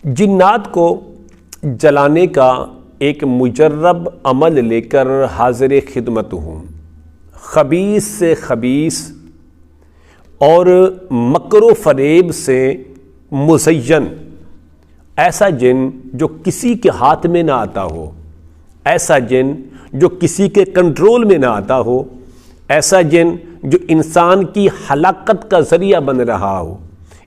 جنات کو جلانے کا ایک مجرب عمل لے کر حاضر خدمت ہوں۔ خبیث سے خبیث اور مکر و فریب سے مزین ایسا جن جو کسی کے ہاتھ میں نہ آتا ہو، ایسا جن جو کسی کے کنٹرول میں نہ آتا ہو، ایسا جن جو انسان کی ہلاکت کا ذریعہ بن رہا ہو،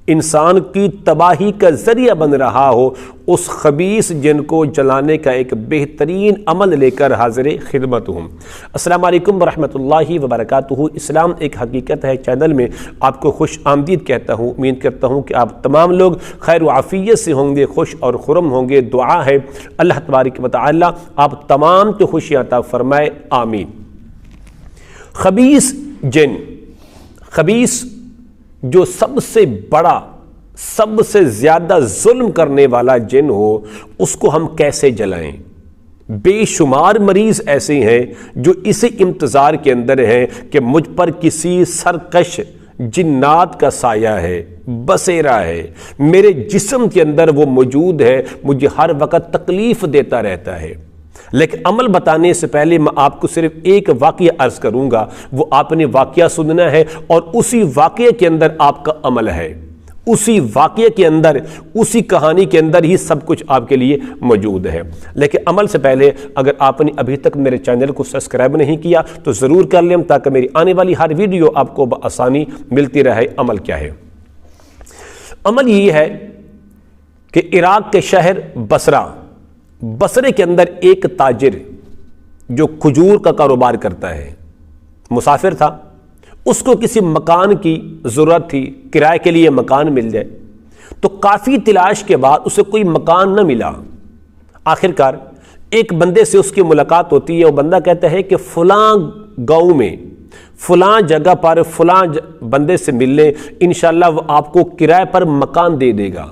انسان کی تباہی کا ذریعہ بن رہا ہو، اس خبیث جن کو جلانے کا ایک بہترین عمل لے کر حاضر خدمت ہوں۔ السلام علیکم ورحمۃ اللہ وبرکاتہ۔ اسلام ایک حقیقت ہے چینل میں آپ کو خوش آمدید کہتا ہوں۔ امید کرتا ہوں کہ آپ تمام لوگ خیر و عافیت سے ہوں گے، خوش اور خرم ہوں گے۔ دعا ہے اللہ تبارک و تعالی آپ تمام کو خوشیاں عطا فرمائے، آمین۔ خبیث جن، خبیث جو سب سے بڑا، سب سے زیادہ ظلم کرنے والا جن ہو، اس کو ہم کیسے جلائیں؟ بے شمار مریض ایسے ہیں جو اسی انتظار کے اندر ہیں کہ مجھ پر کسی سرکش جنات کا سایہ ہے، بسیرا ہے، میرے جسم کے اندر وہ موجود ہے، مجھے ہر وقت تکلیف دیتا رہتا ہے۔ لیکن عمل بتانے سے پہلے میں آپ کو صرف ایک واقعہ عرض کروں گا، وہ آپ نے واقعہ سننا ہے اور اسی واقعے کے اندر آپ کا عمل ہے، اسی واقعے کے اندر، اسی کہانی کے اندر ہی سب کچھ آپ کے لیے موجود ہے۔ لیکن عمل سے پہلے اگر آپ نے ابھی تک میرے چینل کو سبسکرائب نہیں کیا تو ضرور کر لیں تاکہ میری آنے والی ہر ویڈیو آپ کو بآسانی ملتی رہے۔ عمل کیا ہے؟ عمل یہ ہے کہ عراق کے شہر بصرے کے اندر ایک تاجر جو کھجور کا کاروبار کرتا ہے، مسافر تھا، اس کو کسی مکان کی ضرورت تھی، کرائے کے لیے مکان مل جائے، تو کافی تلاش کے بعد اسے کوئی مکان نہ ملا۔ آخر کار ایک بندے سے اس کی ملاقات ہوتی ہے، وہ بندہ کہتا ہے کہ فلاں گاؤں میں فلاں جگہ پر فلاں بندے سے مل لیں، انشاءاللہ وہ آپ کو کرائے پر مکان دے دے گا۔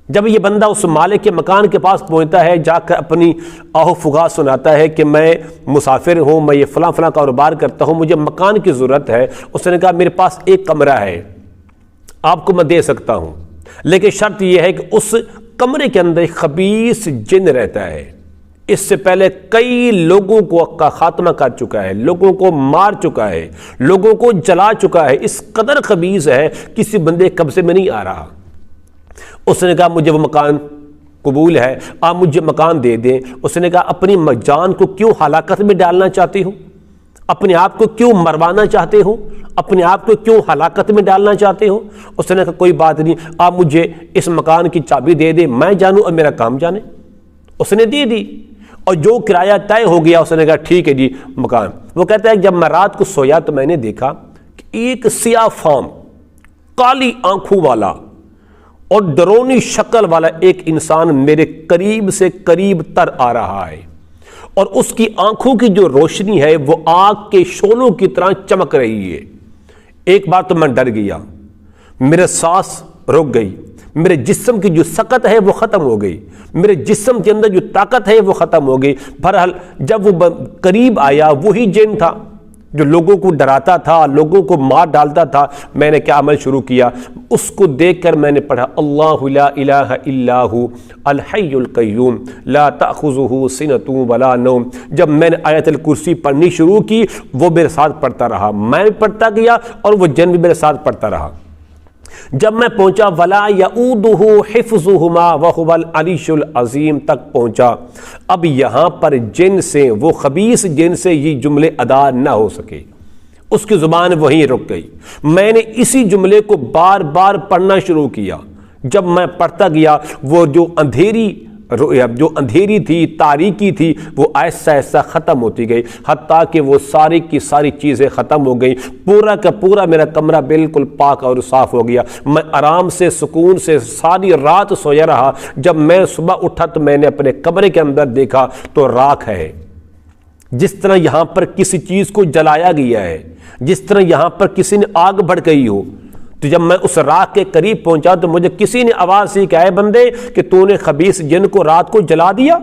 جب یہ بندہ اس مالک کے مکان کے پاس پہنچتا ہے، جا کر اپنی آہ فغاں سناتا ہے کہ میں مسافر ہوں، میں یہ فلاں فلاں کاروبار کرتا ہوں، مجھے مکان کی ضرورت ہے۔ اس نے کہا میرے پاس ایک کمرہ ہے، آپ کو میں دے سکتا ہوں، لیکن شرط یہ ہے کہ اس کمرے کے اندر ایک خبیث جن رہتا ہے، اس سے پہلے کئی لوگوں کو کا خاتمہ کر چکا ہے، لوگوں کو مار چکا ہے، لوگوں کو جلا چکا ہے، اس قدر خبیث ہے کسی بندے قبضے میں نہیں آ رہا۔ اس نے کہا مجھے وہ مکان قبول ہے، آپ مجھے مکان دے دیں۔ اس نے کہا اپنی جان کو کیوں ہلاکت میں ڈالنا چاہتے ہو؟ اپنے آپ کو کیوں مروانا چاہتے ہو؟ اپنے آپ کو کیوں ہلاکت میں ڈالنا چاہتے ہو؟ اس نے کہا کوئی بات نہیں، آپ مجھے اس مکان کی چابی دے دیں، میں جانوں اور میرا کام جانے۔ اس نے دے دی اور جو کرایہ طے ہو گیا، اس نے کہا ٹھیک ہے جی مکان۔ وہ کہتا ہے جب میں رات کو سویا تو میں نے دیکھا کہ ایک سیاہ فام، کالی آنکھوں والا اور ڈرونی شکل والا ایک انسان میرے قریب سے قریب تر آ رہا ہے، اور اس کی آنکھوں کی جو روشنی ہے وہ آگ کے شعلوں کی طرح چمک رہی ہے۔ ایک بار تو میں ڈر گیا، میرے سانس رک گئی، میرے جسم کی جو سکت ہے وہ ختم ہو گئی، میرے جسم کے اندر جو طاقت ہے وہ ختم ہو گئی۔ بہرحال جب وہ قریب آیا، وہی جن تھا جو لوگوں کو ڈراتا تھا، لوگوں کو مار ڈالتا تھا۔ میں نے کیا عمل شروع کیا؟ اس کو دیکھ کر میں نے پڑھا اللہ لا الہ الا ہو الحی القیوم لا تأخذہ سنۃ ولا نوم۔ جب میں نے آیت الکرسی پڑھنی شروع کی، وہ میرے ساتھ پڑھتا رہا، میں بھی پڑھتا گیا اور وہ جن بھی میرے ساتھ پڑھتا رہا۔ جب میں پہنچا ولا یعودہ حفظہما وہو العلی العظیم تک پہنچا، اب یہاں پر جن سے، وہ خبیث جن سے یہ جملے ادا نہ ہو سکے، اس کی زبان وہیں رک گئی۔ میں نے اسی جملے کو بار بار پڑھنا شروع کیا۔ جب میں پڑھتا گیا، وہ جو اندھیری تھی، تاریکی تھی، وہ ایسا ایسا ختم ہوتی گئی، حتیٰ کہ وہ ساری کی ساری چیزیں ختم ہو گئی۔ پورا کا پورا میرا کمرہ بالکل پاک اور صاف ہو گیا۔ میں آرام سے، سکون سے ساری رات سویا رہا۔ جب میں صبح اٹھا تو میں نے اپنے کمرے کے اندر دیکھا تو راکھ ہے۔ جس طرح یہاں پر کسی چیز کو جلایا گیا ہے، جس طرح یہاں پر کسی نے آگ بھڑکائی ہو۔ تو جب میں اس راکھ کے قریب پہنچا تو مجھے کسی نے آواز دی کہ اے بندے، کہ تو نے خبیث جن کو رات کو جلا دیا،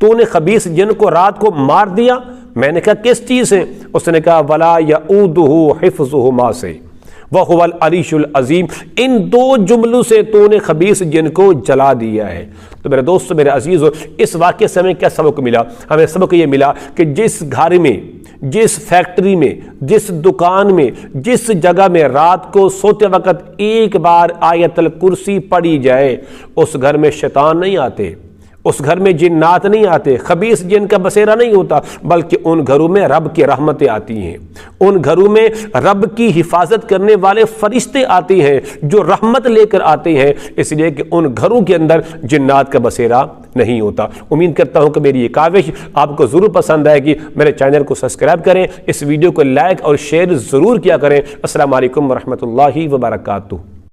تو نے خبیث جن کو رات کو مار دیا۔ میں نے کہا کس چیز سے؟ اس نے کہا ولا یعودہ حفظہما سے، وَهُوَ الْعَلِيُّ الْعَظِيمُ، ان دو جملوں سے تو نے خبیث جن کو جلا دیا ہے۔ تو میرے دوستو، میرے عزیزو، اس واقعے سے ہمیں کیا سبق ملا؟ ہمیں سبق یہ ملا کہ جس گھر میں، جس فیکٹری میں، جس دکان میں، جس جگہ میں رات کو سوتے وقت ایک بار آیت الکرسی پڑھی جائے، اس گھر میں شیطان نہیں آتے، اس گھر میں جنات نہیں آتے، خبیث جن کا بسیرا نہیں ہوتا، بلکہ ان گھروں میں رب کی رحمتیں آتی ہیں، ان گھروں میں رب کی حفاظت کرنے والے فرشتے آتے ہیں جو رحمت لے کر آتے ہیں، اس لیے کہ ان گھروں کے اندر جنات کا بسیرا نہیں ہوتا۔ امید کرتا ہوں کہ میری یہ کاوش آپ کو ضرور پسند آئے گی۔ میرے چینل کو سبسکرائب کریں، اس ویڈیو کو لائک اور شیئر ضرور کیا کریں۔ السلام علیکم ورحمۃ اللہ وبرکاتہ۔